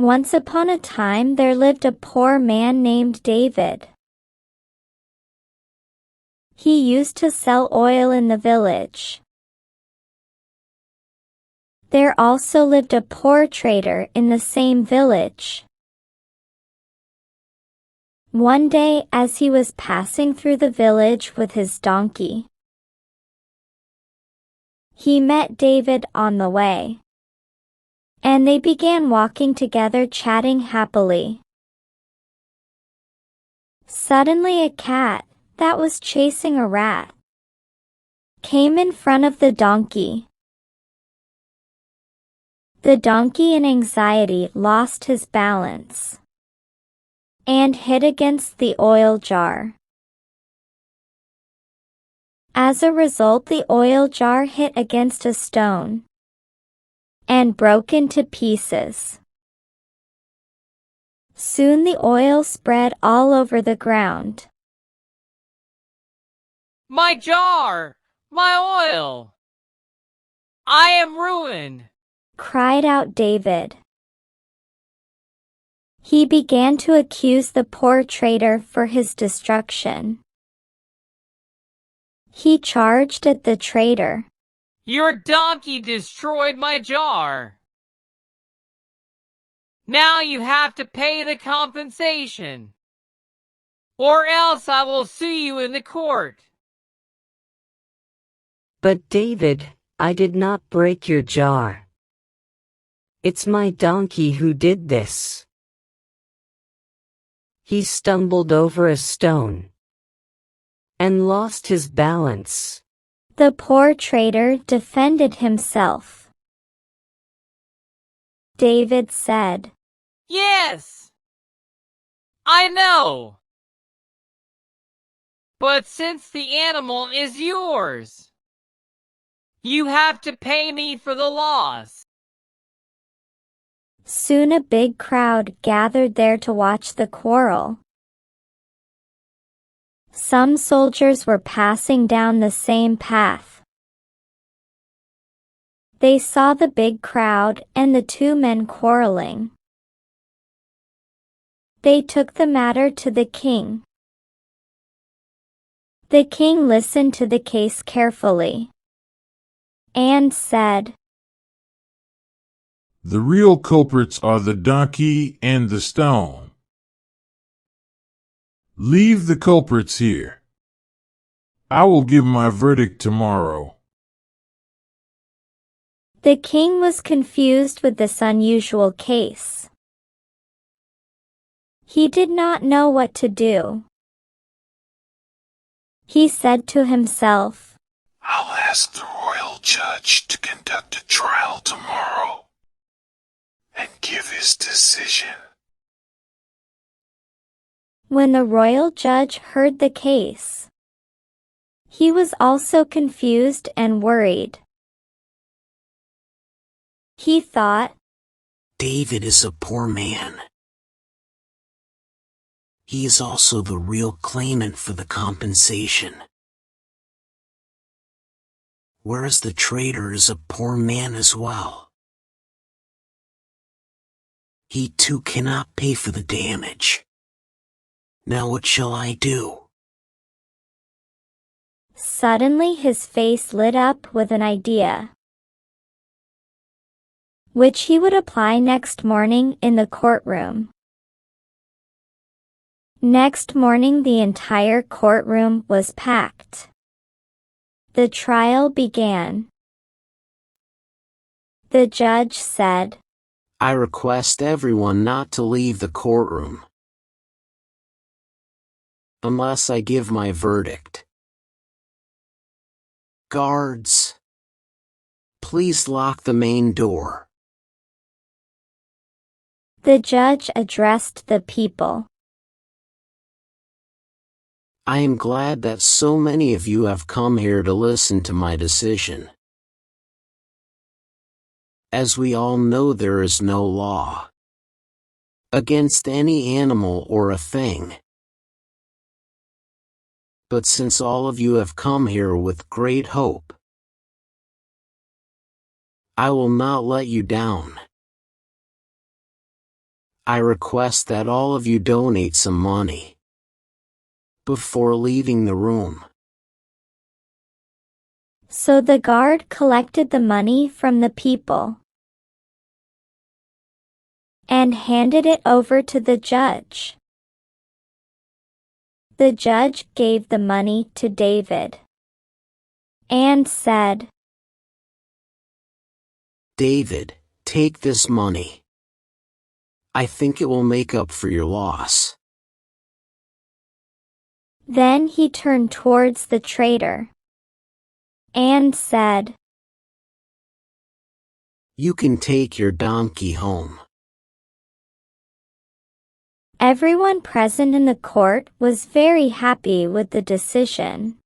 Once upon a time there lived a poor man named David. He used to sell oil in the village. There also lived a poor trader in the same village. One day, as he was passing through the village with his donkey, he met David on the way, and they began walking together, chatting happily. Suddenly a cat, that was chasing a rat, came in front of the donkey. The donkey in anxiety lost his balance and hit against the oil jar. As a result, the oil jar hit against a stone and broke into pieces. Soon the oil spread all over the ground. My jar! My oil! I am ruined! Cried out David. He began to accuse the poor trader for his destruction. He charged at the trader. Your donkey destroyed my jar. Now you have to pay the compensation, or else I will sue you in the court. But David, I did not break your jar. It's my donkey who did this. He stumbled over a stone and lost his balance. The poor trader defended himself. David said, Yes, I know. But since the animal is yours, you have to pay me for the loss. Soon a big crowd gathered there to watch the quarrel. Some soldiers were passing down the same path. They saw the big crowd and the two men quarreling. They took the matter to the king. The king listened to the case carefully and said, The real culprits are the donkey and the stone. Leave the culprits here. I will give my verdict tomorrow. The king was confused with this unusual case. He did not know what to do. He said to himself, I'll ask the royal judge to conduct a trial tomorrow and give his decision. When the royal judge heard the case, he was also confused and worried. He thought, David is a poor man. He is also the real claimant for the compensation. Whereas the trader is a poor man as well. He too cannot pay for the damage. Now what shall I do? Suddenly his face lit up with an idea, which he would apply next morning in the courtroom. Next morning the entire courtroom was packed. The trial began. The judge said, I request everyone not to leave the courtroom unless I give my verdict. Guards, please lock the main door. The judge addressed the people. I am glad that so many of you have come here to listen to my decision. As we all know, there is no law against any animal or a thing. But since all of you have come here with great hope, I will not let you down. I request that all of you donate some money before leaving the room. So the guard collected the money from the people and handed it over to the judge. The judge gave the money to David and said, David, take this money. I think it will make up for your loss. Then he turned towards the traitor and said, You can take your donkey home. Everyone present in the court was very happy with the decision.